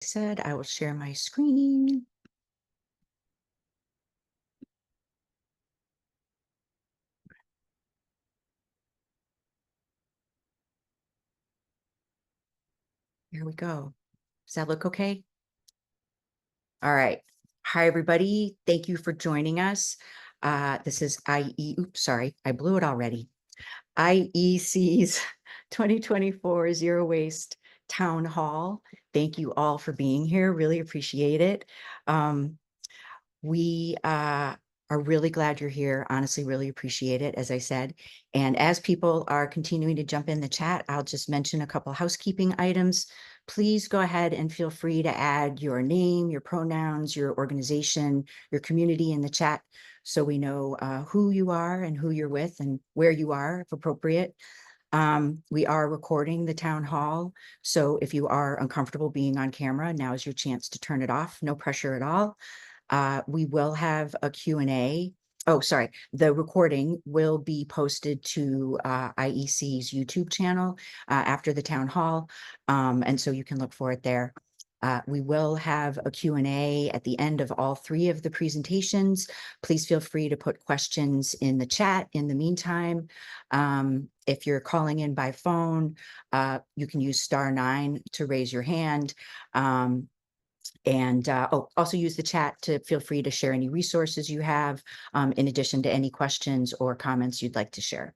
said, I will share my screen. Here we go. Does that look okay? All right. Hi, everybody. Thank you for joining us. This is oops, sorry, I blew it already. IEC's 2024 Zero Waste Town Hall. Thank you all for being here. Really appreciate it. We are really glad you're here. Honestly, really appreciate it, as I said. And as people are continuing to jump in the chat, I'll just mention a couple housekeeping items. Please go ahead and feel free to add your name, your pronouns, your organization, your community in the chat so we know who you are and who you're with and where you are, if appropriate. We are recording the town hall, so if you are uncomfortable being on camera, now is your chance to turn it off. No pressure at all. We will have a Q&A. Oh, sorry. The recording will be posted to IEC's YouTube channel after the town hall, and so you can look for it there. We will have a Q&A at the end of all three of the presentations. Please feel free to put questions in the chat in the meantime. If you're calling in by phone, you can use *9 to raise your hand. Also use the chat to feel free to share any resources you have, in addition to any questions or comments you'd like to share.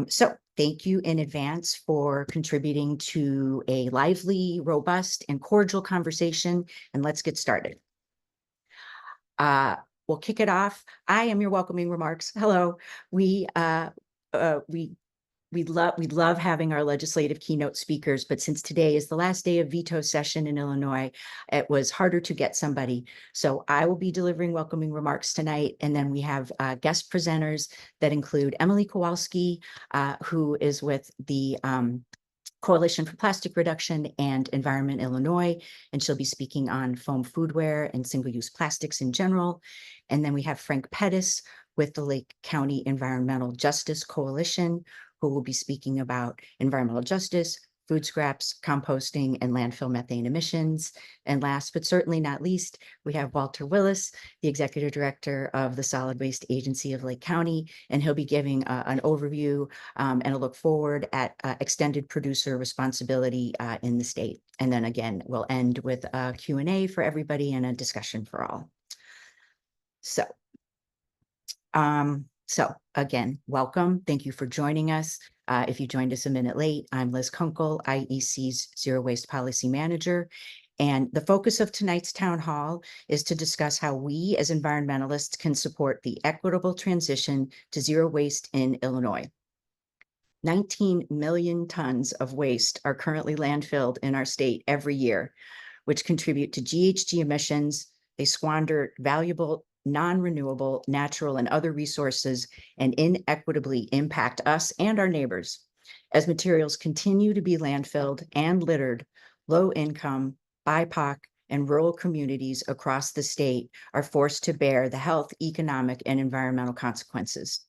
So thank you in advance for contributing to a lively, robust, and cordial conversation, and let's get started. We'll kick it off. I am your welcoming remarks. Hello. We love having our legislative keynote speakers, but since today is the last day of veto session in Illinois, it was harder to get somebody. So I will be delivering welcoming remarks tonight. And then we have guest presenters that include Emily Kowalski, who is with the Coalition for Plastic Reduction and Environment Illinois, and she'll be speaking on foam foodware and single-use plastics in general. And then we have Frank Pettis with the Lake County Environmental Justice Coalition, who will be speaking about environmental justice, food scraps, composting, and landfill methane emissions. And last but certainly not least, we have Walter Willis, the Executive Director of the Solid Waste Agency of Lake County, and he'll be giving an overview and a look forward at extended producer responsibility in the state. And then again, we'll end with a Q&A for everybody and a discussion for all. So again, welcome. Thank you for joining us. If you joined us a minute late, I'm Liz Kunkel, IEC's Zero Waste Policy Manager. And the focus of tonight's town hall is to discuss how we as environmentalists can support the equitable transition to zero waste in Illinois. 19 million tons of waste are currently landfilled in our state every year, which contribute to GHG emissions. They squander valuable non-renewable, natural, and other resources and inequitably impact us and our neighbors. As materials continue to be landfilled and littered, low-income, BIPOC, and rural communities across the state are forced to bear the health, economic, and environmental consequences.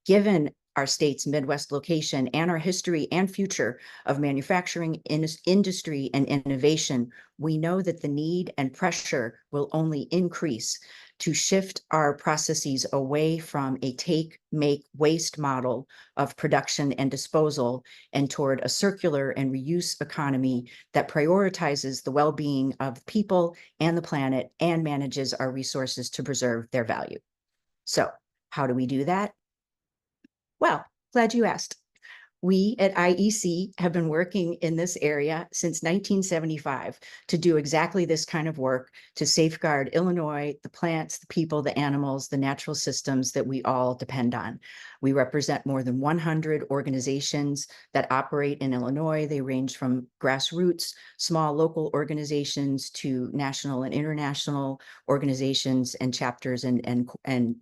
Given our state's Midwest location and our history and future of manufacturing industry and innovation, we know that the need and pressure will only increase to shift our processes away from a take, make, waste model of production and disposal and toward a circular and reuse economy that prioritizes the well-being of people and the planet and manages our resources to preserve their value. So how do we do that? Well, glad you asked. We at IEC have been working in this area since 1975 to do exactly this kind of work to safeguard Illinois, the plants, the people, the animals, the natural systems that we all depend on. We represent more than 100 organizations that operate in Illinois. They range from grassroots, small local organizations to national and international organizations and chapters and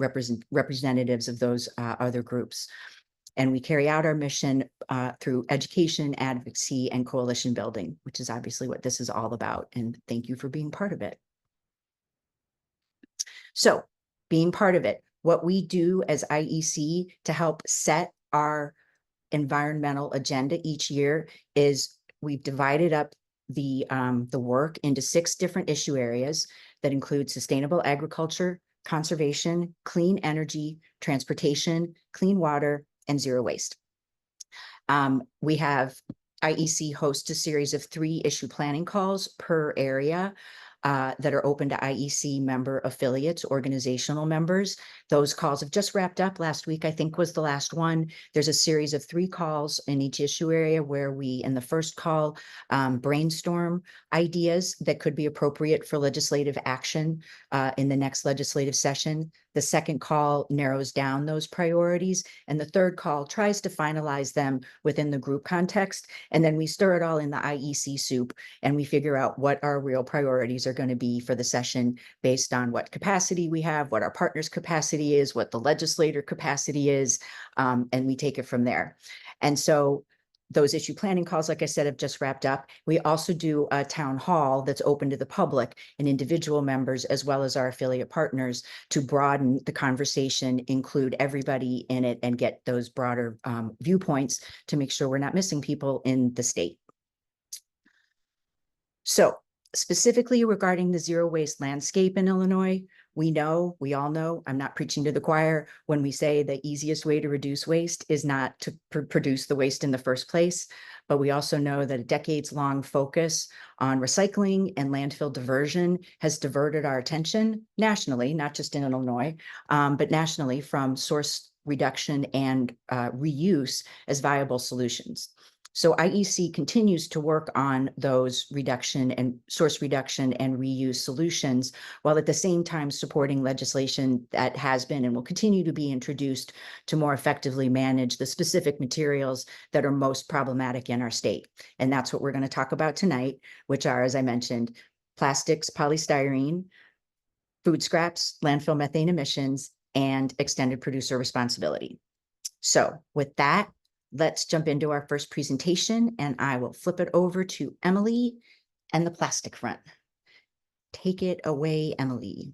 representatives of those other groups. And we carry out our mission through education, advocacy, and coalition building, which is obviously what this is all about. And thank you for being part of it. So being part of it, what we do as IEC to help set our environmental agenda each year is we've divided up the work into 6 different issue areas that include sustainable agriculture, conservation, clean energy, transportation, clean water, and zero waste. We have IEC hosts a series of 3 issue planning calls per area that are open to IEC member affiliates, organizational members. Those calls have just wrapped up. Last week, I think, was the last one. There's a series of 3 calls in each issue area where we, in the first call, brainstorm ideas that could be appropriate for legislative action in the next legislative session. The second call narrows down those priorities, and the third call tries to finalize them within the group context. And then we stir it all in the IEC soup, and we figure out what our real priorities are going to be for the session based on what capacity we have, what our partner's capacity is, what the legislator capacity is, and we take it from there. And so those issue planning calls, like I said, have just wrapped up. We also do a town hall that's open to the public and individual members, as well as our affiliate partners, to broaden the conversation, include everybody in it, and get those broader viewpoints to make sure we're not missing people in the state. So specifically regarding the zero waste landscape in Illinois, we all know, I'm not preaching to the choir when we say the easiest way to reduce waste is not to produce the waste in the first place, but we also know that a decades-long focus on recycling and landfill diversion has diverted our attention nationally, not just in Illinois, but nationally, from source reduction and reuse as viable solutions. So IEC continues to work on those reduction and source reduction and reuse solutions, while at the same time supporting legislation that has been and will continue to be introduced to more effectively manage the specific materials that are most problematic in our state. And that's what we're going to talk about tonight, which are, as I mentioned, plastics, polystyrene, food scraps, landfill methane emissions, and extended producer responsibility. So with that, let's jump into our first presentation, and I will flip it over to Emily and the plastic front. Take it away, Emily.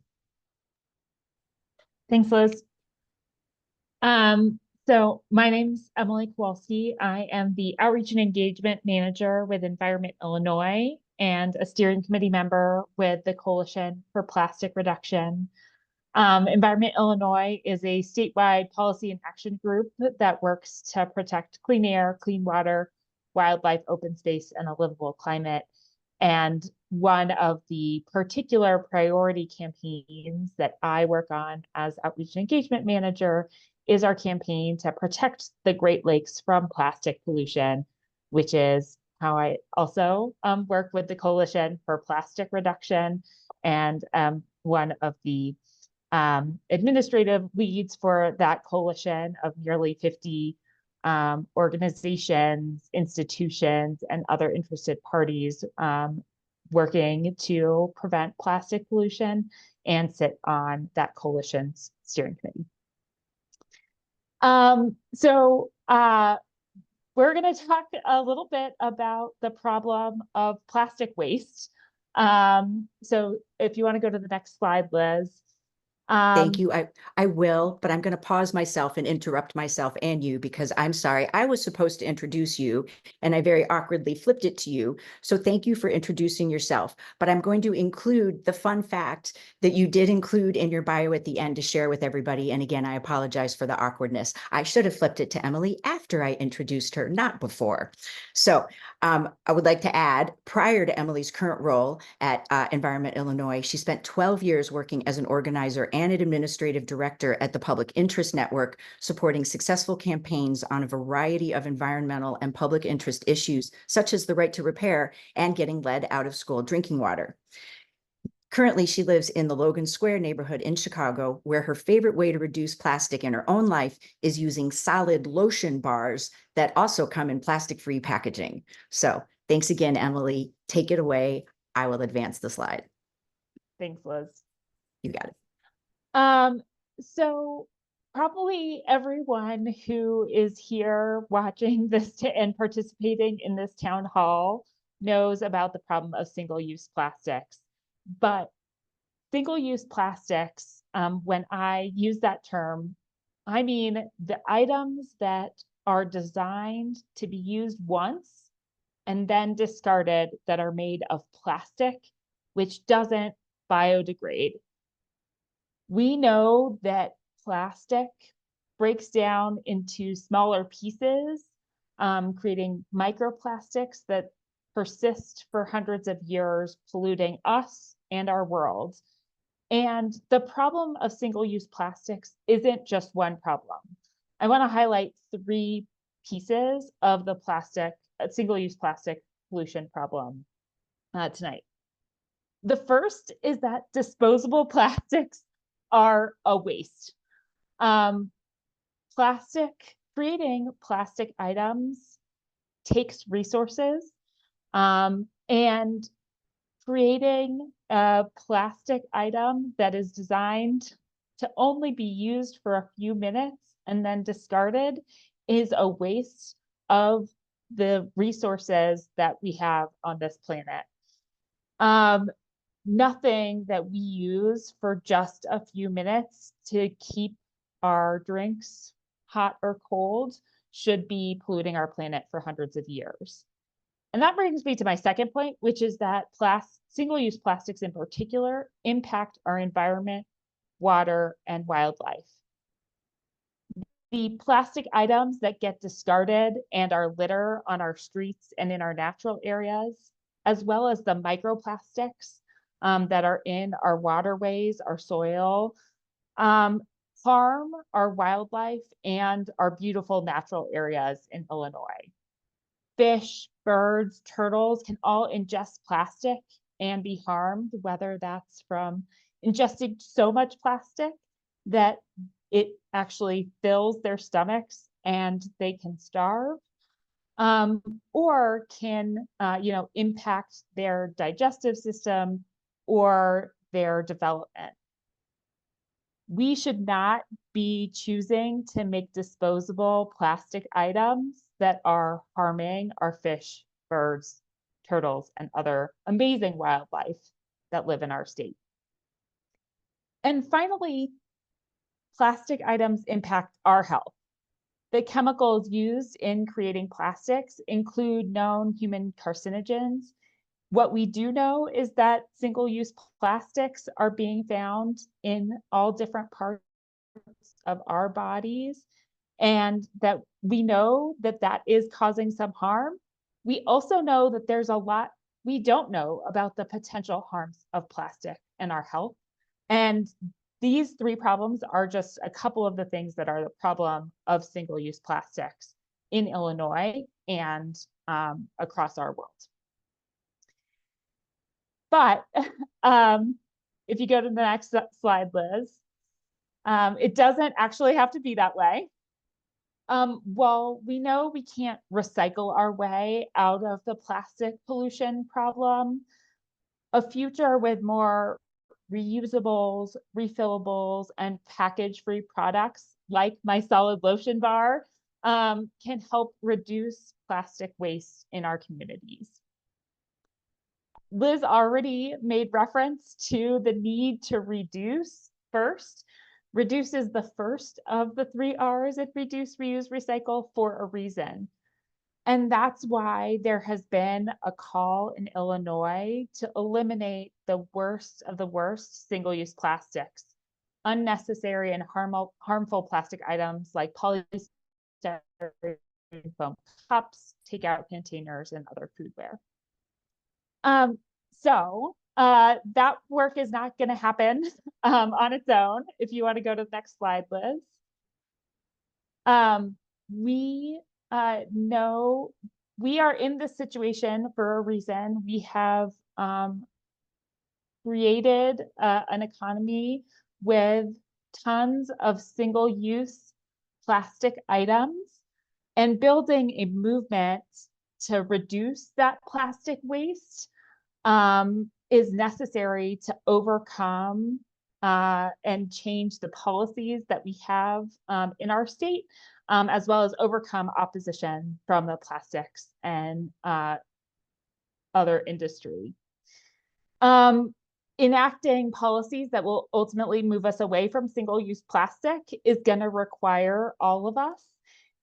Thanks, Liz. So my name's Emily Kowalski. I am the Outreach and Engagement Manager with Environment Illinois and a steering committee member with the Coalition for Plastic Reduction. Environment Illinois is a statewide policy and action group that works to protect clean air, clean water, wildlife, open space, and a livable climate. And one of the particular priority campaigns that I work on as Outreach and Engagement Manager is our campaign to protect the Great Lakes from plastic pollution, which is how I also work with the Coalition for Plastic Reduction, and one of the administrative leads for that coalition of nearly 50 organizations, institutions, and other interested parties working to prevent plastic pollution, and sit on that coalition's steering committee. So we're going to talk a little bit about the problem of plastic waste. So if you want to go to the next slide, Liz. Thank you. I will, but I'm going to pause myself and interrupt myself and you, because I'm sorry. I was supposed to introduce you and I very awkwardly flipped it to you. So thank you for introducing yourself. But I'm going to include the fun fact that you did include in your bio at the end to share with everybody. And again, I apologize for the awkwardness. I should have flipped it to Emily after I introduced her, not before. So I would like to add, prior to Emily's current role at Environment Illinois, she spent 12 years working as an organizer and an administrative director at the Public Interest Network, supporting successful campaigns on a variety of environmental and public interest issues, such as the right to repair and getting lead out of school drinking water. Currently, she lives in the Logan Square neighborhood in Chicago, where her favorite way to reduce plastic in her own life is using solid lotion bars that also come in plastic-free packaging. So thanks again, Emily. Take it away. I will advance the slide. Thanks, Liz. You got it. So probably everyone who is here watching this and participating in this town hall knows about the problem of single-use plastics. But single-use plastics, when I use that term, I mean the items that are designed to be used once and then discarded that are made of plastic, which doesn't biodegrade. We know that plastic breaks down into smaller pieces, creating microplastics that persist for hundreds of years, polluting us and our world. And the problem of single-use plastics isn't just one problem. I want to highlight three pieces of the single-use plastic pollution problem tonight. The first is that disposable plastics are a waste. Creating plastic items takes resources, and creating a plastic item that is designed to only be used for a few minutes and then discarded is a waste of the resources that we have on this planet. Nothing that we use for just a few minutes to keep our drinks hot or cold should be polluting our planet for hundreds of years. And that brings me to my second point, which is that single-use plastics in particular impact our environment, water, and wildlife. The plastic items that get discarded and are litter on our streets and in our natural areas, as well as the microplastics that are in our waterways, our soil, harm our wildlife and our beautiful natural areas in Illinois. Fish, birds, turtles can all ingest plastic and be harmed, whether that's from ingesting so much plastic that it actually fills their stomachs and they can starve, or can impact their digestive system or their development. We should not be choosing to make disposable plastic items that are harming our fish, birds, turtles, and other amazing wildlife that live in our state. And finally, plastic items impact our health. The chemicals used in creating plastics include known human carcinogens. What we do know is that single-use plastics are being found in all different parts of our bodies, and that we know that that is causing some harm. We also know that there's a lot we don't know about the potential harms of plastic in our health. And these three problems are just a couple of the things that are the problem of single-use plastics in Illinois and across our world. But if you go to the next slide, Liz, it doesn't actually have to be that way. Well, we know we can't recycle our way out of the plastic pollution problem. A future with more reusables, refillables, and package-free products like my solid lotion bar can help reduce plastic waste in our communities. Liz already made reference to the need to reduce first. Reduce is the first of the 3 R's in reduce, reuse, recycle for a reason. And that's why there has been a call in Illinois to eliminate the worst of the worst single-use plastics, unnecessary and harmful plastic items like polystyrene foam cups, takeout containers, and other foodware. So that work is not going to happen on its own. If you want to go to the next slide, Liz. We know we are in this situation for a reason. We have created an economy with tons of single-use plastic items and building a movement to reduce that plastic waste is necessary to overcome and change the policies that we have in our state, as well as overcome opposition from the plastics and other industry. Enacting policies that will ultimately move us away from single-use plastic is going to require all of us.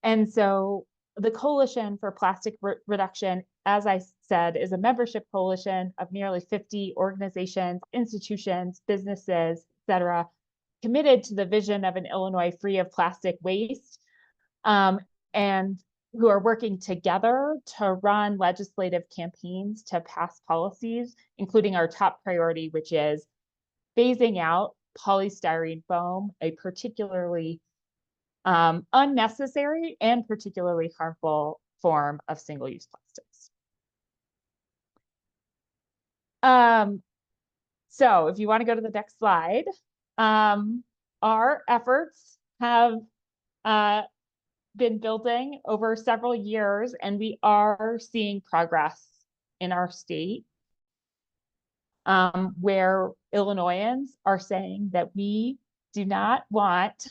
And so the Coalition for Plastic Reduction, as I said, is a membership coalition of nearly 50 organizations, institutions, businesses, etc., committed to the vision of an Illinois free of plastic waste, and who are working together to run legislative campaigns to pass policies, including our top priority, which is phasing out polystyrene foam, a particularly unnecessary and particularly harmful form of single-use plastics. So if you want to go to the next slide, our efforts have been building over several years, and we are seeing progress in our state, where Illinoisans are saying that we do not want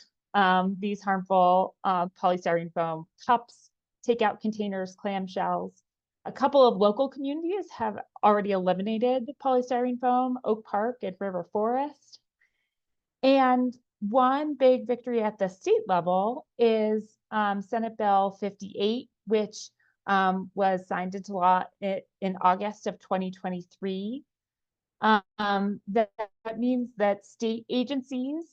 these harmful polystyrene foam cups, takeout containers, clamshells. A couple of local communities have already eliminated polystyrene foam, Oak Park and River Forest. And one big victory at the state level is Senate Bill 58, which was signed into law in August of 2023. That means that state agencies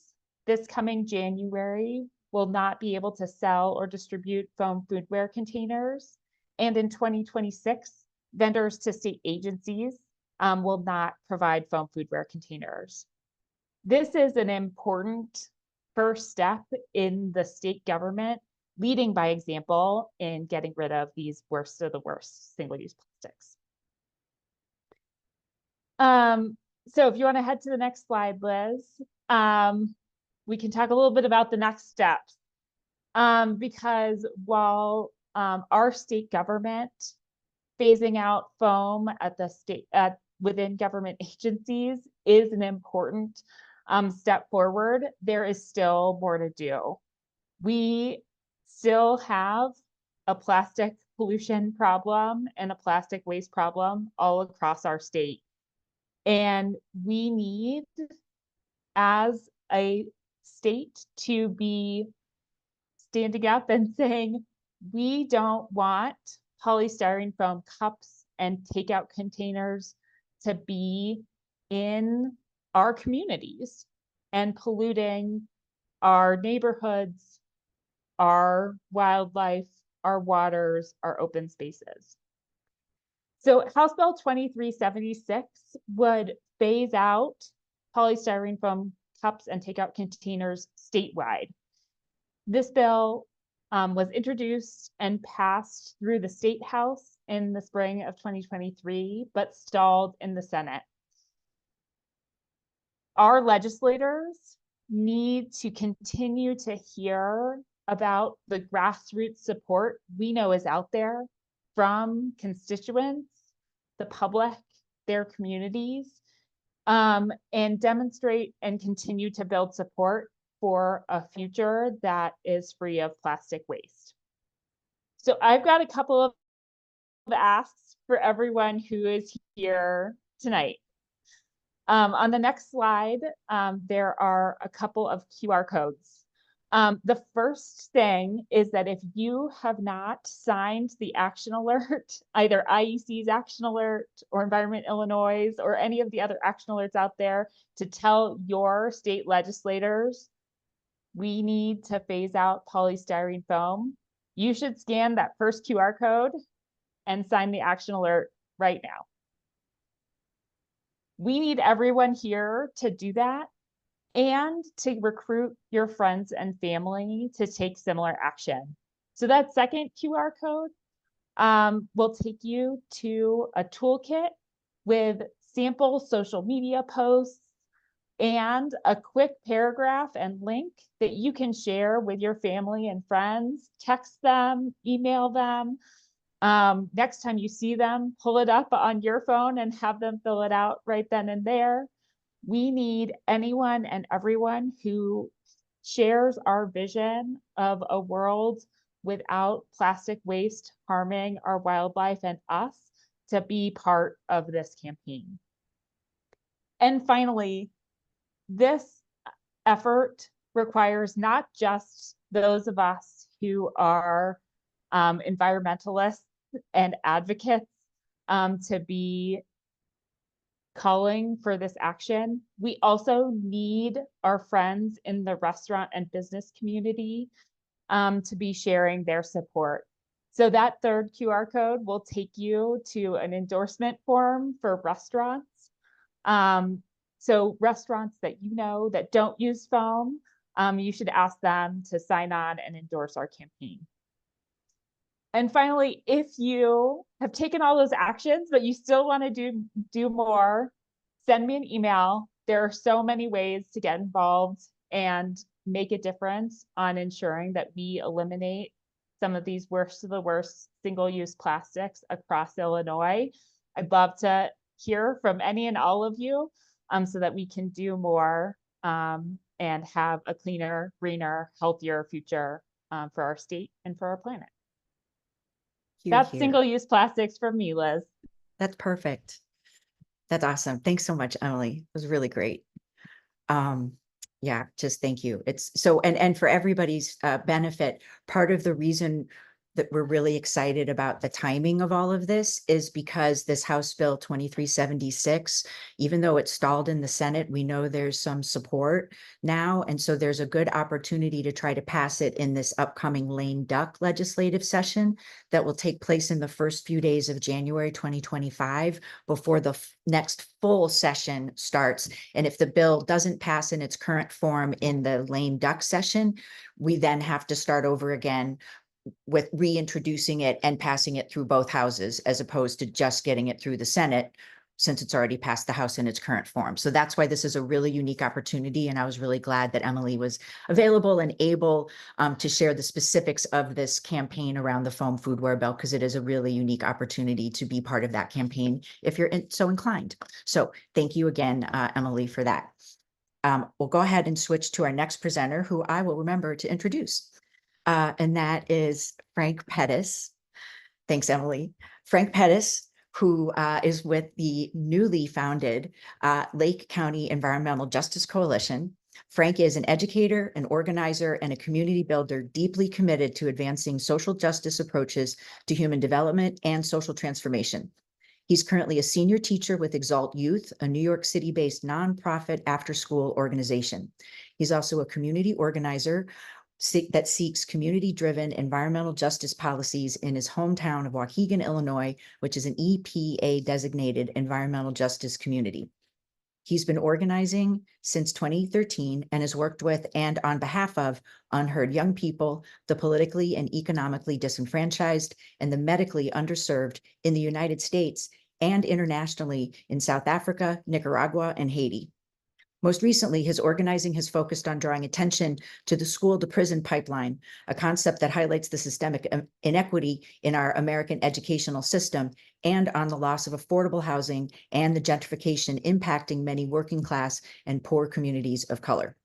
this coming January will not be able to sell or distribute foam foodware containers. And in 2026, vendors to state agencies will not provide foam foodware containers. This is an important first step in the state government leading by example in getting rid of these worst of the worst single-use plastics. So if you want to head to the next slide, Liz, we can talk a little bit about the next steps. Because while our state government phasing out foam at the state within government agencies is an important step forward, there is still more to do. We still have a plastic pollution problem and a plastic waste problem all across our state. And we need, as a state, to be standing up and saying, we don't want polystyrene foam cups and takeout containers to be in our communities and polluting our neighborhoods, our wildlife, our waters, our open spaces. So House Bill 2376 would phase out polystyrene foam cups and takeout containers statewide. This bill was introduced and passed through the State House in the spring of 2023, but stalled in the Senate. Our legislators need to continue to hear about the grassroots support we know is out there from constituents, the public, their communities, and demonstrate and continue to build support for a future that is free of plastic waste. So I've got a couple of asks for everyone who is here tonight. On the next slide, there are a couple of QR codes. The first thing is that if you have not signed the action alert, either IEC's action alert or Environment Illinois or any of the other action alerts out there, to tell your state legislators we need to phase out polystyrene foam, you should scan that first QR code and sign the action alert right now. We need everyone here to do that and to recruit your friends and family to take similar action. So that second QR code will take you to a toolkit with sample social media posts and a quick paragraph and link that you can share with your family and friends, text them, email them. Next time you see them, pull it up on your phone and have them fill it out right then and there. We need anyone and everyone who shares our vision of a world without plastic waste harming our wildlife and us to be part of this campaign. And finally, this effort requires not just those of us who are environmentalists and advocates to be calling for this action. We also need our friends in the restaurant and business community to be sharing their support. So that third QR code will take you to an endorsement form for restaurants. So restaurants that you know that don't use foam, you should ask them to sign on and endorse our campaign. And finally, if you have taken all those actions, but you still want to do more, send me an email. There are so many ways to get involved and make a difference on ensuring that we eliminate some of these worst of the worst single-use plastics across Illinois. I'd love to hear from any and all of you so that we can do more and have a cleaner, greener, healthier future for our state and for our planet. Hear, That's hear. single-use plastics from me, Liz. That's perfect. That's awesome. Thanks so much, Emily. It was really great. Yeah, just thank you. It's so, and for everybody's benefit, part of the reason that we're really excited about the timing of all of this is because this House Bill 2376, even though it's stalled in the Senate, we know there's some support now. And so there's a good opportunity to try to pass it in this upcoming lame duck legislative session that will take place in the first few days of January 2025 before the next full session starts. And if the bill doesn't pass in its current form in the lame duck session, we then have to start over again with reintroducing it and passing it through both houses, as opposed to just getting it through the Senate, since it's already passed the House in its current form. So that's why this is a really unique opportunity. And I was really glad that Emily was available and able to share the specifics of this campaign around the foam foodware bill, because it is a really unique opportunity to be part of that campaign if you're so inclined. So thank you again, Emily, for that. We'll go ahead and switch to our next presenter, who I will remember to introduce. And that is Frank Pettis. Thanks, Emily. Frank Pettis, who is with the newly founded Lake County Environmental Justice Coalition. Frank is an educator, an organizer, and a community builder deeply committed to advancing social justice approaches to human development and social transformation. He's currently a senior teacher with Exalt Youth, a New York City-based nonprofit after-school organization. He's also a community organizer that seeks community-driven environmental justice policies in his hometown of Waukegan, Illinois, which is an EPA-designated environmental justice community. He's been organizing since 2013 and has worked with and on behalf of unheard young people, the politically and economically disenfranchised, and the medically underserved in the United States and internationally in South Africa, Nicaragua, and Haiti. Most recently, his organizing has focused on drawing attention to the school-to-prison pipeline, a concept that highlights the systemic inequity in our American educational system and on the loss of affordable housing and the gentrification impacting many working-class and poor communities of color.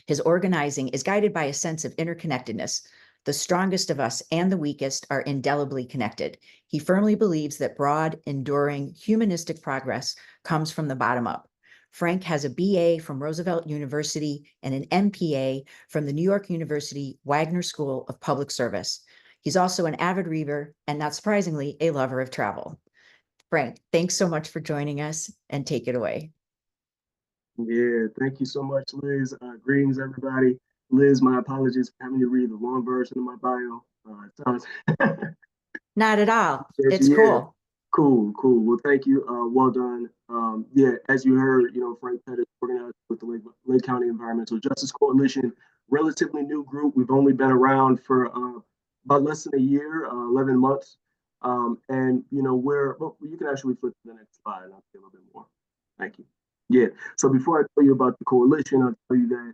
His organizing is guided by a sense of interconnectedness. The strongest of us and the weakest are indelibly connected. He firmly believes that broad, enduring, humanistic progress comes from the bottom up. Frank has a BA from Roosevelt University and an MPA from the New York University Wagner School of Public Service. He's also an avid reader and, not surprisingly, a lover of travel. Frank, thanks so much for joining us, and take it away. Yeah, thank you so much, Liz. Greetings, everybody. Liz, my apologies for having to read the long version of my bio. Sounds Not at all. It's yeah, cool. cool. Well, thank you. Well done. Yeah, as you heard, Frank Pettis, organized with the Lake County Environmental Justice Coalition, relatively new group. We've only been around for about less than a year, 11 months. And, you can actually flip to the next slide and I'll say a little bit more. Thank you. Yeah. So before I tell you about the coalition, I'll tell you that,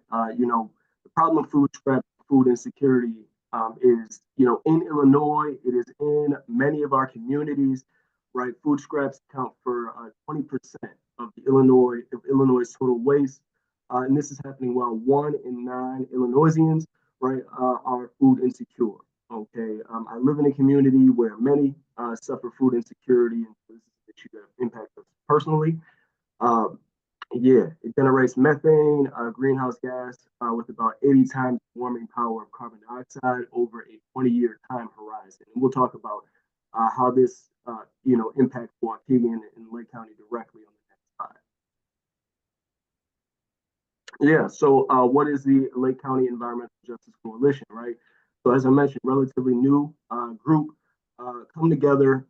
the problem of food scrap, food insecurity is, in Illinois, it is in many of our communities, right? Food scraps account for 20% of Illinois' total waste. And this is happening while 1 in 9 Illinoisans, right, are food insecure. Okay. I live in a community where many suffer food insecurity, and this is an issue that impacts us personally. Yeah, it generates methane, greenhouse gas, with about 80 times warming power of carbon dioxide over a 20-year time horizon. And we'll talk about how this, impacts Waukegan and Lake County directly on the next slide. Yeah, so what is the Lake County Environmental Justice Coalition, right? So as I mentioned, relatively new group come together,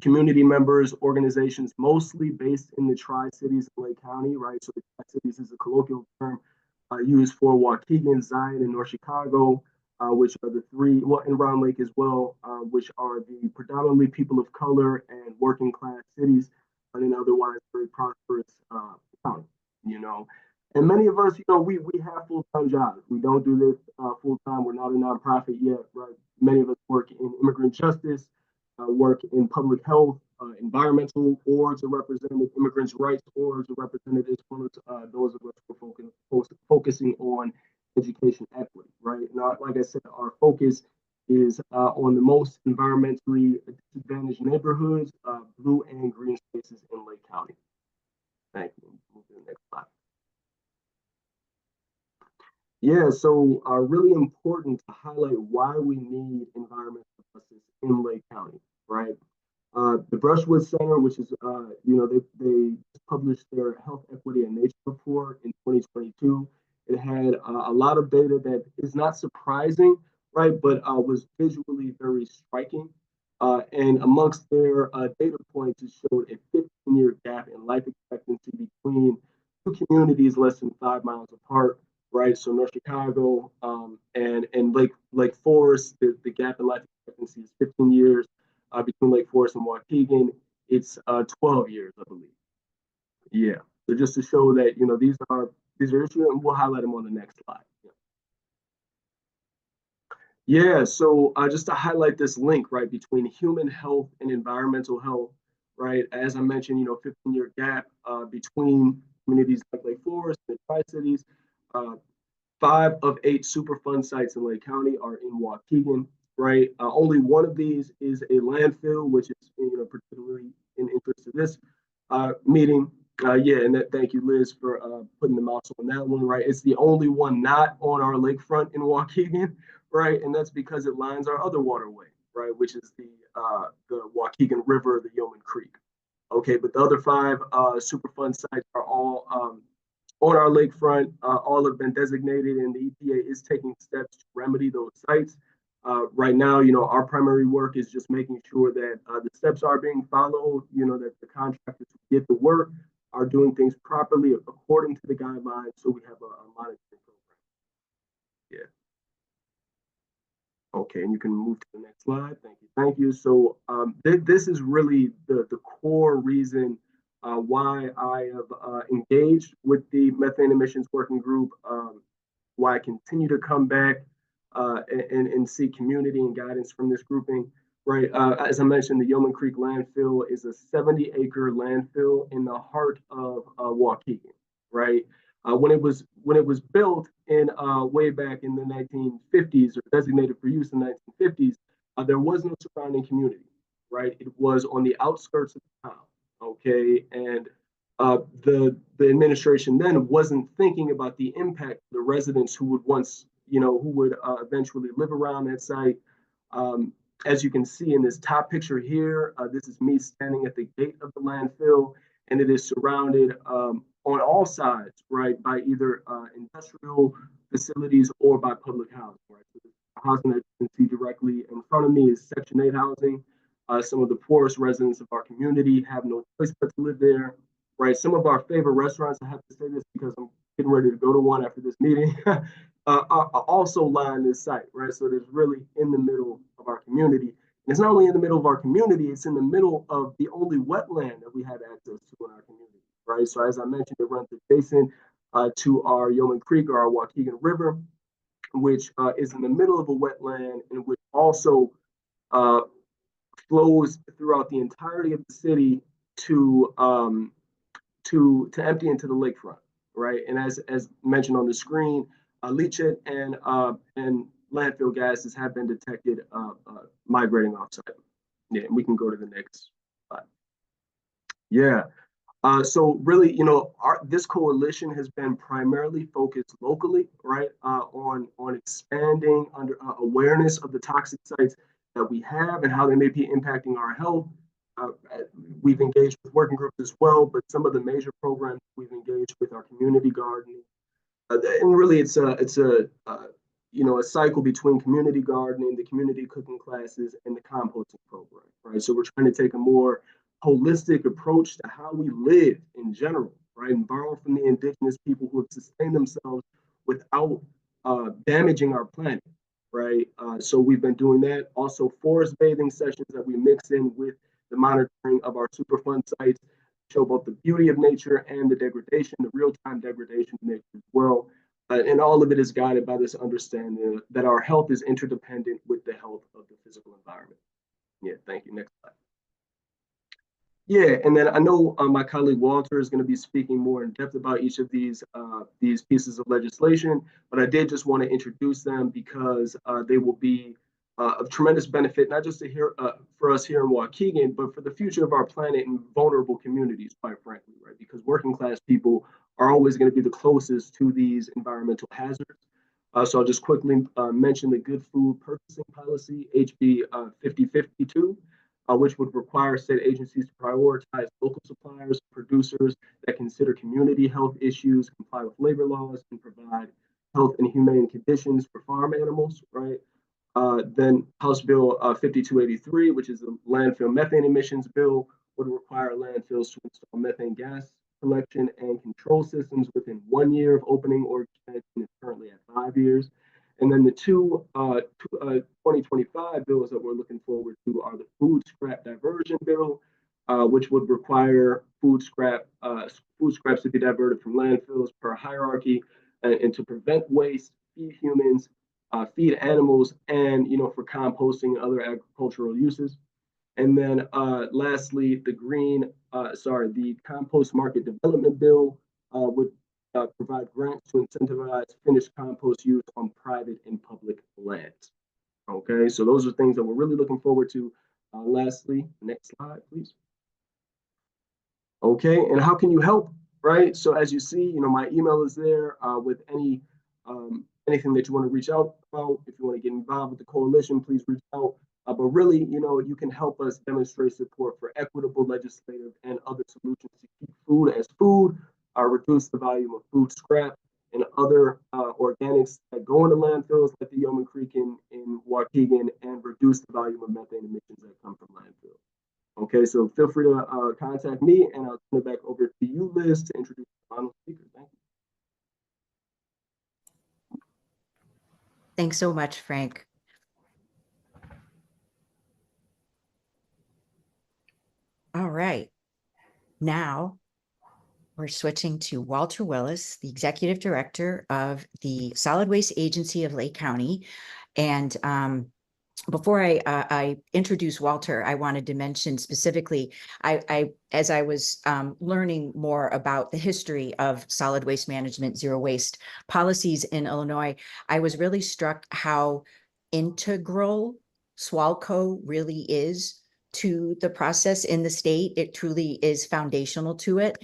community members, organizations, mostly based in the Tri-Cities of Lake County, right? So the Tri-Cities is a colloquial term used for Waukegan, Zion, and North Chicago, which are the three, well, and Round Lake as well, which are the predominantly people of color and working class cities, and an otherwise very prosperous county, you know. And many of us, we have full-time jobs. We don't do this full-time. We're not a nonprofit yet, right? Many of us work in immigrant justice, work in public health, environmental orgs are represented, immigrants' rights orgs are represented, as well as those of us who are focusing on education equity, right? And like I said, our focus is on the most environmentally disadvantaged neighborhoods, blue and green spaces in Lake County. Thank you. Move to the next slide. Yeah, so really important to highlight why we need environmental justice in Lake County, right? The Brushwood Center, which is, they published their health equity and nature report in 2022. It had a lot of data that is not surprising, right, but was visually very striking. And amongst their data points, it showed a 15-year gap in life expectancy between two communities less than 5 miles apart, right? So North Chicago and Lake Forest, the gap in life expectancy is 15 years. Between Lake Forest and Waukegan, it's 12 years, I believe. Yeah. So just to show that these are issues, and we'll highlight them on the next slide. Yeah. So just to highlight this link, right, between human health and environmental health, right? As I mentioned, 15-year gap between communities like Lake Forest and the Tri-Cities. 5 of 8 Superfund sites in Lake County are in Waukegan, right? Only one of these is a landfill, which is particularly in interest to this meeting. Yeah, and thank you, Liz, for putting the mouse on that one, right? It's the only one not on our lakefront in Waukegan, right? And that's because it lines our other waterway, right, which is the Waukegan River, the Yeoman Creek. Okay, but the other 5 Superfund sites are all on our lakefront. All have been designated, and the EPA is taking steps to remedy those sites. Right now, our primary work is just making sure that the steps are being followed, that the contractors who get the work are doing things properly according to the guidelines, so we have a monitoring program. Yeah. Okay, and you can move to the next slide. Thank you. Thank you. So this is really the core reason why I have engaged with the methane emissions working group, why I continue to come back and seek community and guidance from this grouping. Right, as I mentioned, the Yeoman Creek landfill is a 70-acre landfill in the heart of Waukegan. Right, when it was built in way back in the 1950s or designated for use in the 1950s, there was no surrounding community. Right, it was on the outskirts of the town. Okay, and the administration then wasn't thinking about the impact of the residents who would eventually live around that site. As you can see in this top picture here, this is me standing at the gate of the landfill, and it is surrounded on all sides, right, by either industrial facilities or by public housing. Right, so the housing that you can see directly in front of me is Section 8 housing. Some of the poorest residents of our community have no choice but to live there. Right, some of our favorite restaurants, I have to say this because I'm getting ready to go to one after this meeting, are also line this site, right? So it's really in the middle of our community. And it's not only in the middle of our community, it's in the middle of the only wetland that we have access to in our community, right? So as I mentioned, it runs adjacent to our Yeoman Creek or our Waukegan River, which is in the middle of a wetland and which also flows throughout the entirety of the city to empty into the lakefront, right? And as mentioned on the screen, leachate and landfill gases have been detected migrating offsite. Yeah, and we can go to the next slide. Yeah. So really, this coalition has been primarily focused locally, right, on expanding under awareness of the toxic sites that we have and how they may be impacting our health. Uh, we've engaged with working groups as well, but some of the major programs we've engaged with are community gardening, and really it's a cycle between community gardening, the community cooking classes, and the composting program, right? So we're trying to take a more holistic approach to how we live in general, right, and borrow from the indigenous people who have sustained themselves without damaging our planet, right? So we've been doing that. Also, forest bathing sessions that we mix in with the monitoring of our Superfund sites show both the beauty of nature and the degradation, the real-time degradation of nature as well. And all of it is guided by this understanding that our health is interdependent with the health of the physical environment. Yeah, thank you. Next slide. Yeah, and then I know my colleague Walter is going to be speaking more in depth about each of these pieces of legislation, but I did just want to introduce them because they will be of tremendous benefit, not just to hear for us here in Waukegan, but for the future of our planet and vulnerable communities, quite frankly, right? Because working class people are always going to be the closest to these environmental hazards. So I'll just quickly mention the Good Food Purchasing Policy, HB 5052, which would require state agencies to prioritize local suppliers, producers that consider community health issues, comply with labor laws, and provide health and humane conditions for farm animals, right? Then House Bill 5283, which is the landfill methane emissions bill, would require landfills to install methane gas collection and control systems within 1 year of opening or expansion. It's currently at 5 years. And then the two 2025 bills that we're looking forward to are the food scrap diversion bill, which would require food scraps to be diverted from landfills per hierarchy and to prevent waste, feed humans, feed animals, and for composting and other agricultural uses. And then lastly, the compost market development bill would provide grants to incentivize finished compost use on private and public lands. Okay, so those are things that we're really looking forward to. Lastly, next slide, please. Okay, and how can you help? Right. So as you see, my email is there with anything that you want to reach out about. If you want to get involved with the coalition, please reach out. But really, you can help us demonstrate support for equitable legislative and other solutions to keep food as food, reduce the volume of food scrap and other organics that go into landfills like the Yeoman Creek in Waukegan, and reduce the volume of methane emissions that come from landfills. Okay, so feel free to contact me, and I'll turn it back over to you, Liz, to introduce the final speaker. Thank you. Thanks so much, Frank. All right. Now we're switching to Walter Willis, the Executive Director of the Solid Waste Agency of Lake County. And before I introduce Walter, I wanted to mention specifically, as I was learning more about the history of solid waste management, zero waste policies in Illinois, I was really struck how integral SWALCO really is to the process in the state. It truly is foundational to it.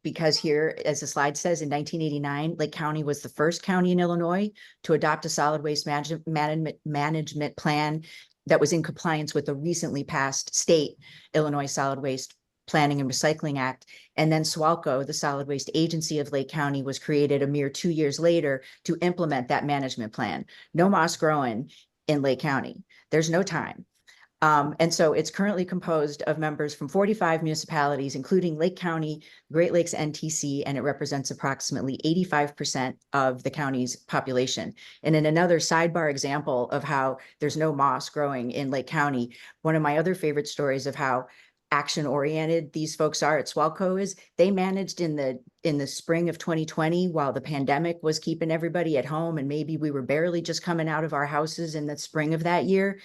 Because here, as the slide says, in 1989, Lake County was the first county in Illinois to adopt a solid waste management plan that was in compliance with the recently passed state Illinois Solid Waste Planning and Recycling Act. And then SWALCO, the Solid Waste Agency of Lake County, was created a mere 2 years later to implement that management plan. No moss growing in Lake County. There's no time. And so it's currently composed of members from 45 municipalities, including Lake County, Great Lakes NTC, and it represents approximately 85% of the county's population. And in another sidebar example of how there's no moss growing in Lake County, one of my other favorite stories of how action-oriented these folks are at SWALCO is they managed in the spring of 2020, while the pandemic was keeping everybody at home and maybe we were barely just coming out of our houses in the spring of that year,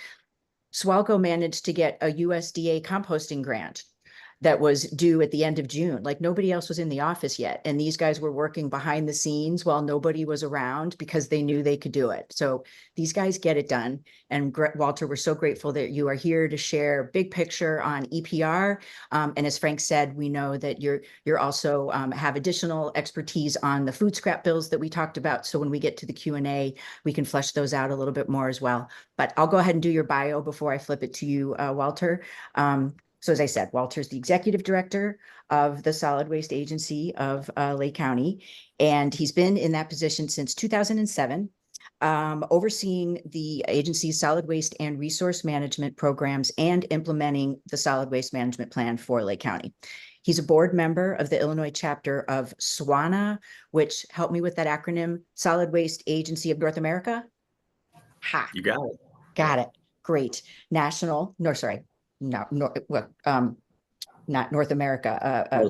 SWALCO managed to get a USDA composting grant that was due at the end of June. Like nobody else was in the office yet. And these guys were working behind the scenes while nobody was around because they knew they could do it. So these guys get it done. And Walter, we're so grateful that you are here to share big picture on EPR. And as Frank said, we know that you're also have additional expertise on the food scrap bills that we talked about. So when we get to the Q&A, we can flesh those out a little bit more as well. But I'll go ahead and do your bio before I flip it to you, Walter. So as I said, Walter's the executive director of the Solid Waste Agency of Lake County, and he's been in that position since 2007, overseeing the agency's solid waste and resource management programs and implementing the solid waste management plan for Lake County. He's a board member of the Illinois chapter of SWANA, which, help me with that acronym, Solid Waste Agency of North America. Ha. You got it. Got it. Great. National, no, sorry. No, not North America, a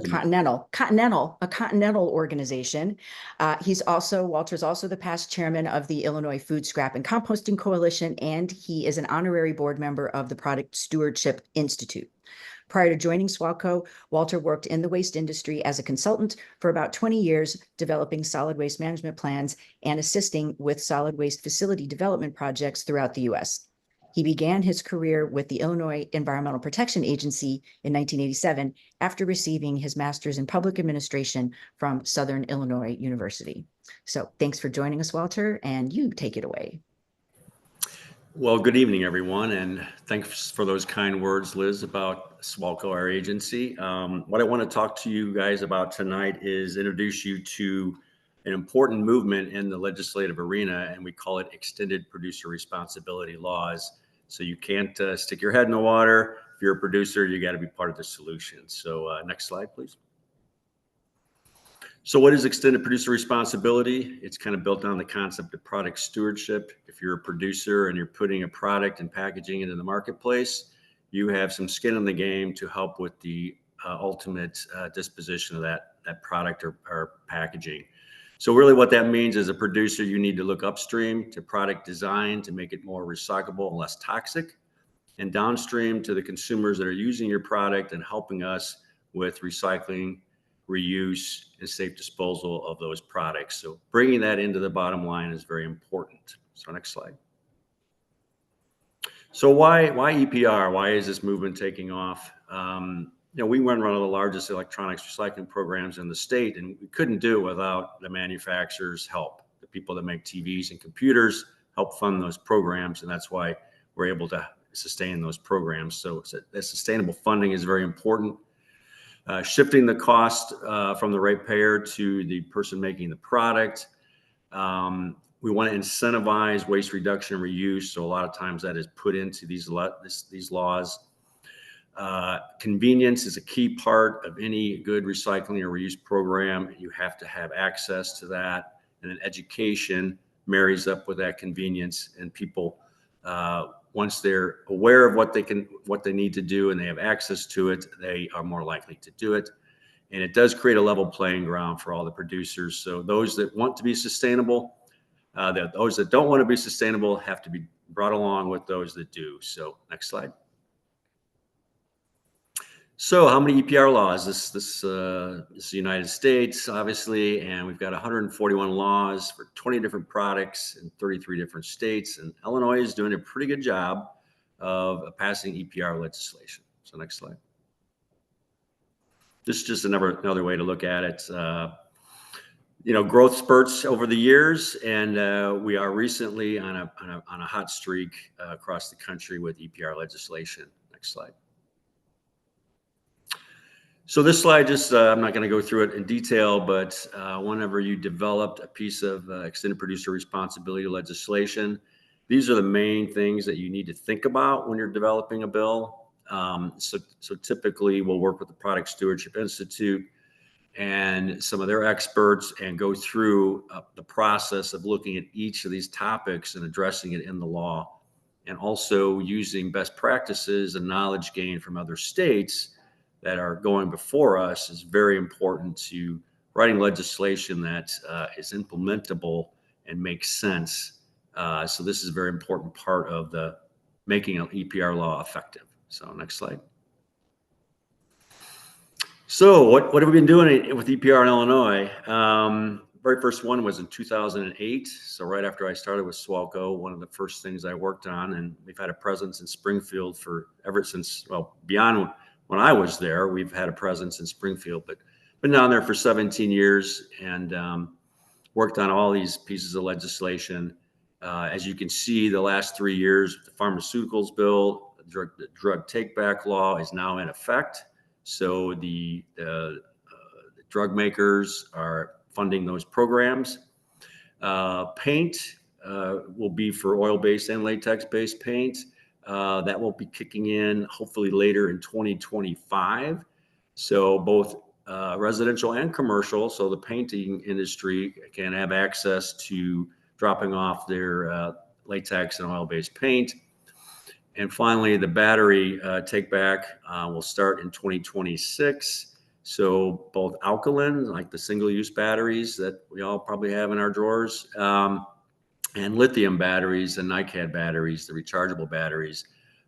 continental organization. Walter's also the past chairman of the Illinois Food Scrap and Composting Coalition, and he is an honorary board member of the Product Stewardship Institute. Prior to joining SWALCO, Walter worked in the waste industry as a consultant for about 20 years, developing solid waste management plans and assisting with solid waste facility development projects throughout the U.S. He began his career with the Illinois Environmental Protection Agency in 1987 after receiving his master's in public administration from Southern Illinois University. So thanks for joining us, Walter, and you take it away. Well, good evening, everyone, and thanks for those kind words, Liz, about SWALCO, our agency. What I want to talk to you guys about tonight is introduce you to an important movement in the legislative arena, and we call it extended producer responsibility laws. So you can't stick your head in the water. If you're a producer, you got to be part of the solution. So next slide, please. So what is extended producer responsibility? It's kind of built on the concept of product stewardship. If you're a producer and you're putting a product and packaging it in the marketplace, you have some skin in the game to help with the ultimate disposition of that product or packaging. So really what that means as a producer, you need to look upstream to product design to make it more recyclable and less toxic, and downstream to the consumers that are using your product and helping us with recycling, reuse, and safe disposal of those products. So bringing that into the bottom line is very important. So next slide. So why EPR? Why is this movement taking off? We run one of the largest electronics recycling programs in the state, and we couldn't do it without the manufacturers' help. The people that make TVs and computers help fund those programs, and that's why we're able to sustain those programs. So that sustainable funding is very important. Shifting the cost from the ratepayer to the person making the product. We want to incentivize waste reduction and reuse. So a lot of times that is put into these laws. Convenience is a key part of any good recycling or reuse program. You have to have access to that, and then education marries up with that convenience. And people, once they're aware of what they need to do and they have access to it, they are more likely to do it. And it does create a level playing ground for all the producers. So those that want to be sustainable, those that don't want to be sustainable have to be brought along with those that do. So next slide. So how many EPR laws? This is the United States, obviously, and we've got 141 laws for 20 different products in 33 different states. And Illinois is doing a pretty good job of passing EPR legislation. So next slide. This is just another way to look at it. Growth spurts over the years, and we are recently on a hot streak across the country with EPR legislation. Next slide. So this slide I'm not going to go through it in detail, but whenever you developed a piece of extended producer responsibility legislation, these are the main things that you need to think about when you're developing a bill. So typically we'll work with the Product Stewardship Institute and some of their experts and go through the process of looking at each of these topics and addressing it in the law, and also using best practices and knowledge gained from other states that are going before us is very important to writing legislation that is implementable and makes sense. So this is a very important part of the making an EPR law effective. So next slide. So what have we been doing with EPR in Illinois? Very first one was in 2008. So right after I started with Swalco, one of the first things I worked on, and we've had a presence in Springfield for ever since, well, beyond when I was there, we've had a presence in Springfield, but been down there for 17 years and worked on all these pieces of legislation. As you can see, the last 3 years, the pharmaceuticals bill, the drug take back law is now in effect. So the drug makers are funding those programs. Paint will be for oil-based and latex-based paint. That will be kicking in hopefully later in 2025. So both residential and commercial, so the painting industry can have access to dropping off their latex and oil-based paint. And finally, the battery take back will start in 2026. So both alkaline, like the single-use batteries that we all probably have in our drawers, and lithium batteries and NiCad batteries, the rechargeable batteries,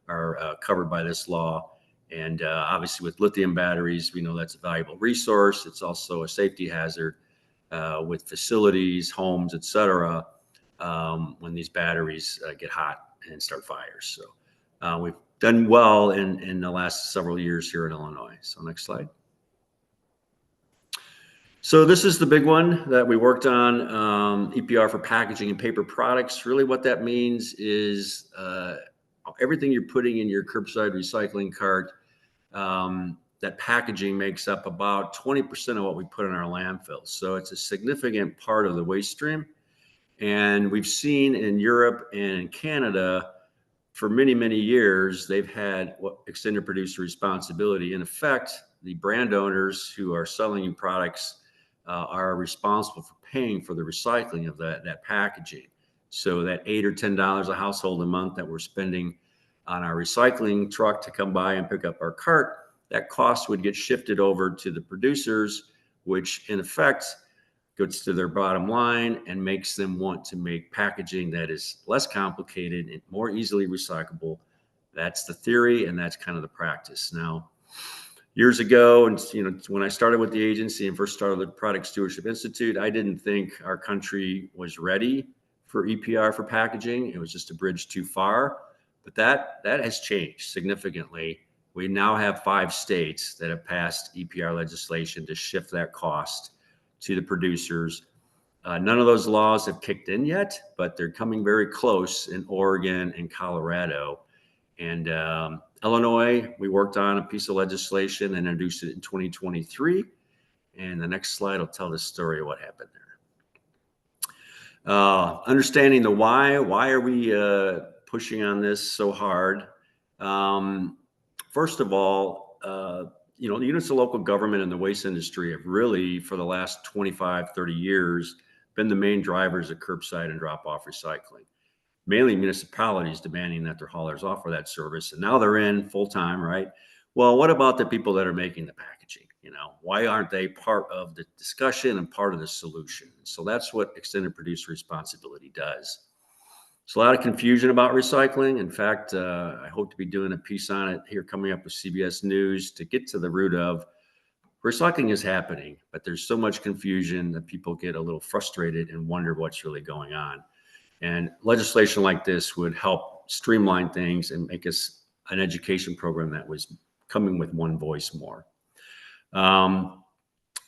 are covered by this law. And obviously with lithium batteries, we know that's a valuable resource. It's also a safety hazard with facilities, homes, et cetera, when these batteries get hot and start fires. So we've done well in the last several years here in Illinois. So next slide. So this is the big one that we worked on, EPR for packaging and paper products. Really what that means is everything you're putting in your curbside recycling cart, that packaging makes up about 20% of what we put in our landfills. So it's a significant part of the waste stream. And we've seen in Europe and in Canada for many, many years, they've had what extended producer responsibility. In effect, the brand owners who are selling you products are responsible for paying for the recycling of that packaging. So that $8 or $10 a household a month that we're spending on our recycling truck to come by and pick up our cart, that cost would get shifted over to the producers, which in effect goes to their bottom line and makes them want to make packaging that is less complicated and more easily recyclable. That's the theory, and that's kind of the practice. Now, years ago, and when I started with the agency and first started the Product Stewardship Institute, I didn't think our country was ready for EPR for packaging. It was just a bridge too far. But that has changed significantly. We now have 5 states that have passed EPR legislation to shift that cost to the producers. None of those laws have kicked in yet, but they're coming very close in Oregon and Colorado. And Illinois, we worked on a piece of legislation and introduced it in 2023. And the next slide will tell the story of what happened there. Understanding the why are we pushing on this so hard? First of all, the units of local government and the waste industry have really, for the last 25, 30 years, been the main drivers of curbside and drop-off recycling. Mainly municipalities demanding that their haulers offer that service. And now they're in full-time, right? Well, what about the people that are making the packaging? Why aren't they part of the discussion and part of the solution? So that's what extended producer responsibility does. There's a lot of confusion about recycling. In fact, I hope to be doing a piece on it here coming up with CBS News to get to the root of recycling is happening, but there's so much confusion that people get a little frustrated and wonder what's really going on. And legislation like this would help streamline things and make us an education program that was coming with one voice more. The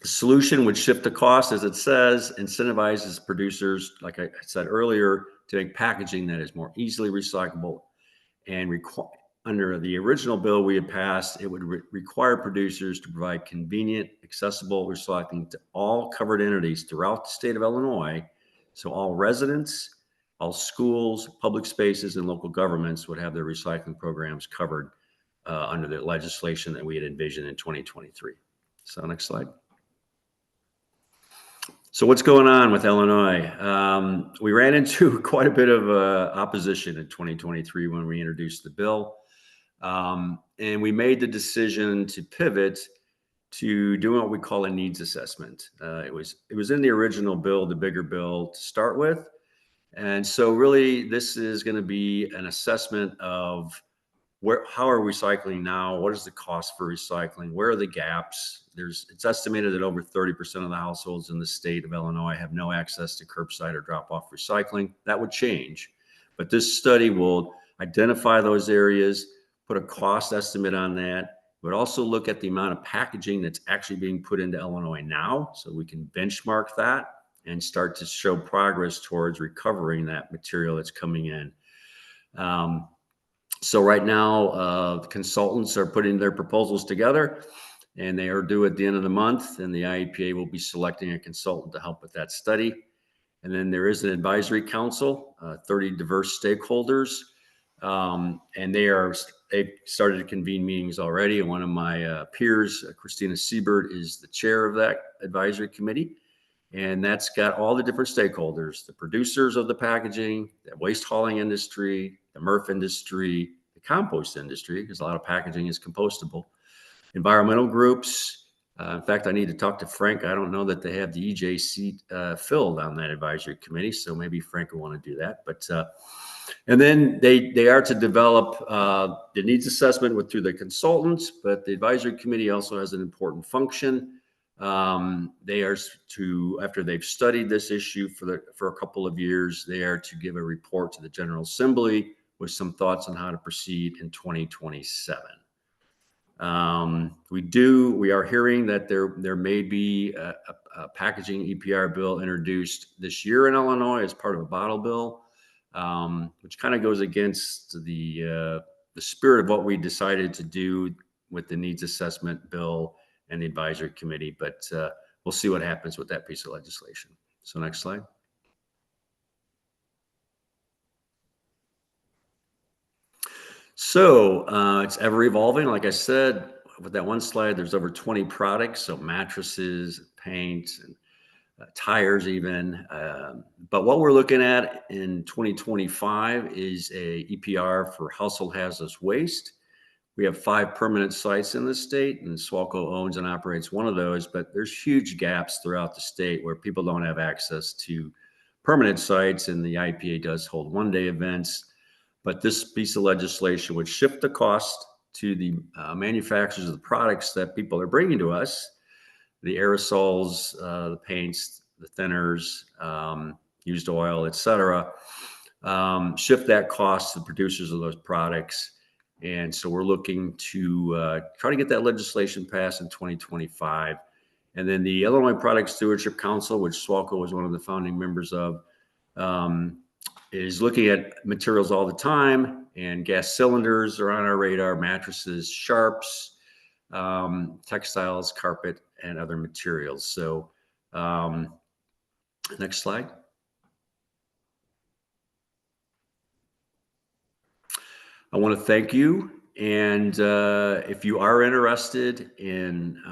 solution would shift the cost, as it says, incentivizes producers, like I said earlier, to make packaging that is more easily recyclable. And under the original bill we had passed, it would require producers to provide convenient, accessible recycling to all covered entities throughout the state of Illinois. So all residents, all schools, public spaces, and local governments would have their recycling programs covered under the legislation that we had envisioned in 2023. So next slide. So what's going on with Illinois? We ran into quite a bit of opposition in 2023 when we introduced the bill. And we made the decision to pivot to doing what we call a needs assessment. It was in the original bill, the bigger bill to start with. And so really this is going to be an assessment of how are we recycling now? What is the cost for recycling? Where are the gaps? It's estimated that over 30% of the households in the state of Illinois have no access to curbside or drop-off recycling. That would change, but this study will identify those areas, put a cost estimate on that, but also look at the amount of packaging that's actually being put into Illinois now, so we can benchmark that and start to show progress towards recovering that material that's coming in. So right now, the consultants are putting their proposals together, and they are due at the end of the month, and the IEPA will be selecting a consultant to help with that study. And then there is an advisory council, 30 diverse stakeholders, and they've started to convene meetings already. And one of my peers, Christina Siebert, is the chair of that advisory committee. And that's got all the different stakeholders, the producers of the packaging, the waste hauling industry, the MRF industry, the compost industry, because a lot of packaging is compostable, environmental groups. In fact, I need to talk to Frank. I don't know that they have the EJ seat filled on that advisory committee, so maybe Frank will want to do that. But and then they are to develop the needs assessment through the consultants, but the advisory committee also has an important function. They are to, after they've studied this issue for a couple of years, they are to give a report to the General Assembly with some thoughts on how to proceed in 2027. We are hearing that there may be a packaging EPR bill introduced this year in Illinois as part of a bottle bill, which kind of goes against the spirit of what we decided to do with the needs assessment bill and the advisory committee, but we'll see what happens with that piece of legislation. So next slide. So it's ever evolving. Like I said, with that one slide, there's over 20 products. So mattresses, paint, and tires even. But what we're looking at in 2025 is a EPR for household hazardous waste. We have 5 permanent sites in the state, and Swalco owns and operates one of those, but there's huge gaps throughout the state where people don't have access to permanent sites, and the IPA does hold one-day events. But this piece of legislation would shift the cost to the manufacturers of the products that people are bringing to us, the aerosols, the paints, the thinners, used oil, et cetera, shift that cost to the producers of those products. And so we're looking to try to get that legislation passed in 2025. And then the Illinois Product Stewardship Council, which Swalco was one of the founding members of, is looking at materials all the time, and gas cylinders are on our radar, mattresses, sharps, textiles, carpet, and other materials. So next slide. I want to thank you. And if you are interested in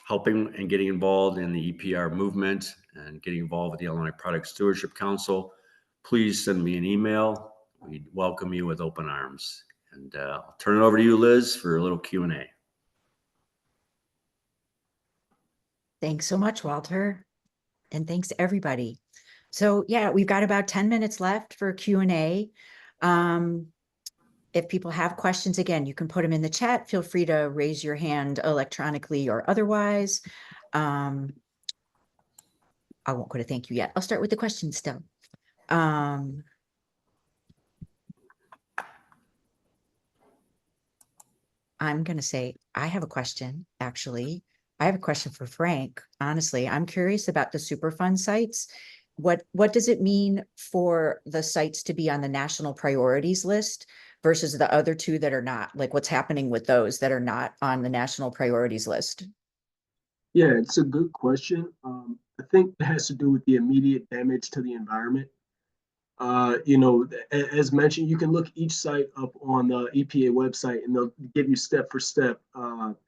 helping and getting involved in the EPR movement and getting involved with the Illinois Product Stewardship Council, please send me an email. We'd welcome you with open arms. And I'll turn it over to you, Liz, for a little Q&A. Thanks so much, Walter. And thanks everybody. So yeah, we've got about 10 minutes left for Q&A. If people have questions, again, you can put them in the chat. Feel free to raise your hand electronically or otherwise. I won't go to thank you yet. I'll start with the questions still. I'm going to say, I have a question, actually. I have a question for Frank. Honestly, I'm curious about the Superfund sites. What does it mean for the sites to be on the national priorities list versus the other 2 that are not? Like, what's happening with those that are not on the national priorities list? Yeah, it's a good question. I think it has to do with the immediate damage to the environment. As mentioned, you can look each site up on the EPA website, and they'll give you step for step, how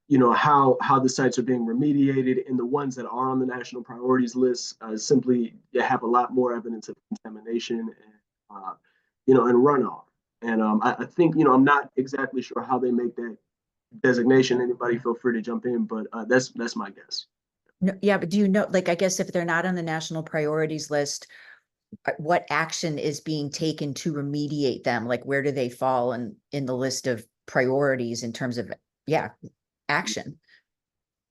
the sites are being remediated. And the ones that are on the national priorities list simply have a lot more evidence of contamination and, and runoff. And I think, I'm not exactly sure how they make that designation. Anybody feel free to jump in, but that's my guess. No, yeah, but do you know, like, I guess if they're not on the national priorities list, what action is being taken to remediate them? Like, where do they fall in the list of priorities in terms of, yeah, action?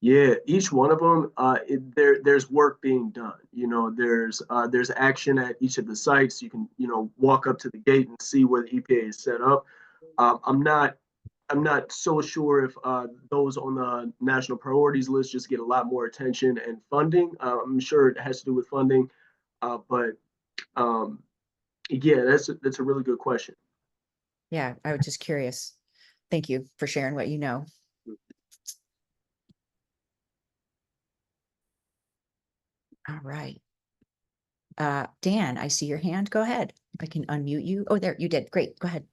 Yeah, each one of them, there's work being done. There's action at each of the sites. You can, walk up to the gate and see where the EPA is set up. I'm not so sure if those on the national priorities list just get a lot more attention and funding. I'm sure it has to do with funding, but um, yeah, that's a really good question. Yeah, I was just curious. Thank you for sharing what you know. All right. Dan, I see your hand. Go ahead. I can unmute you. Oh, there, you did. Great. Go ahead.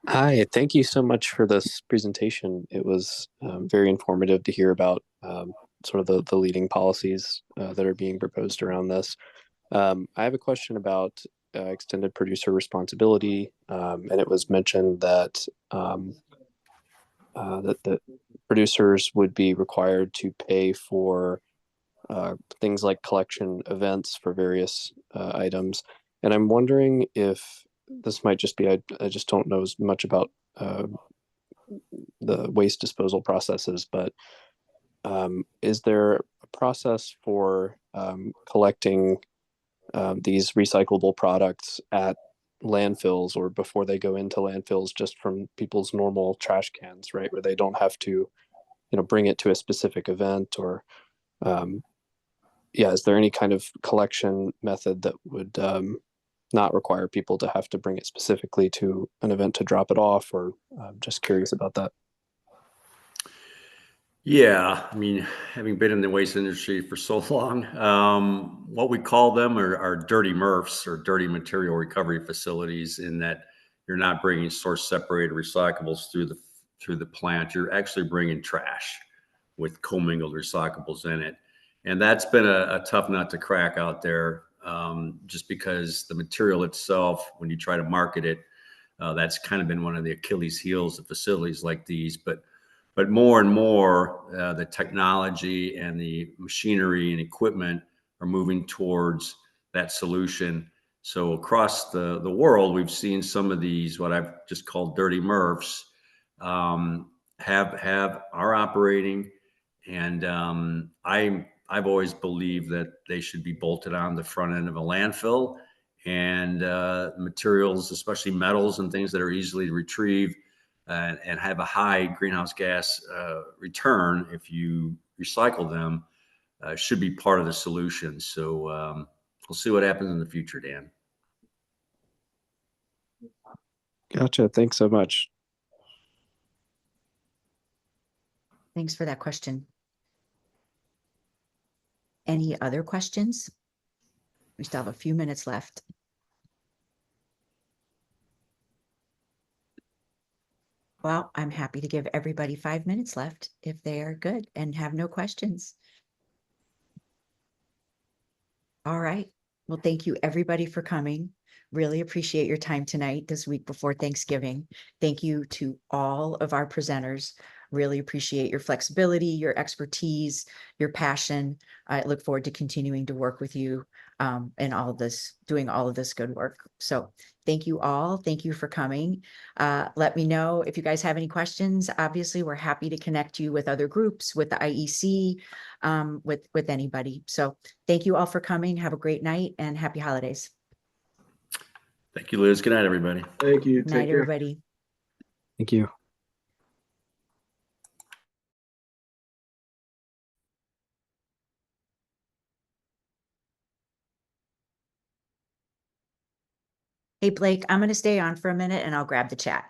Hi, thank you so much for this presentation. It was very informative to hear about sort of the leading policies that are being proposed around this. I have a question about extended producer responsibility, and it was mentioned that that the producers would be required to pay for things like collection events for various items. And I'm wondering if this might just be, I just don't know as much about the waste disposal processes, but is there a process for collecting these recyclable products at landfills or before they go into landfills just from people's normal trash cans, right? Where they don't have to, bring it to a specific event or, yeah, is there any kind of collection method that would not require people to have to bring it specifically to an event to drop it off, or just curious about that? Yeah, I mean, having been in the waste industry for so long, what we call them are dirty MRFs, or dirty material recovery facilities, in that you're not bringing source separated recyclables through the plant. You're actually bringing trash with commingled recyclables in it, and that's been a tough nut to crack out there, just because the material itself, when you try to market it, that's kind of been one of the Achilles heels of facilities like these, but more and more, the technology and the machinery and equipment are moving towards that solution. So across the world, we've seen some of these, what I've just called dirty MRFs, are operating, and I've always believed that they should be bolted on the front end of a landfill, and materials, especially metals and things that are easily retrieved, and have a high greenhouse gas return if you recycle them, should be part of the solution. So we'll see what happens in the future, Dan. Gotcha. Thanks so much. Thanks for that question. Any other questions? We still have a few minutes left. Well, I'm happy to give everybody 5 minutes left if they are good and have no questions. All right. Well, thank you everybody for coming. Really appreciate your time tonight, this week before Thanksgiving. Thank you to all of our presenters. Really appreciate your flexibility, your expertise, your passion. I look forward to continuing to work with you and all of this, doing all of this good work. So thank you all. Thank you for coming. Let me know if you guys have any questions. Obviously, we're happy to connect you with other groups, with the IEC, with anybody. So thank you all for coming. Have a great night and happy holidays. Thank you, Liz. Good night, everybody. Thank you. Good Take night, care. everybody. Thank you. Hey, Blake, I'm going to stay on for a minute and I'll grab the chat.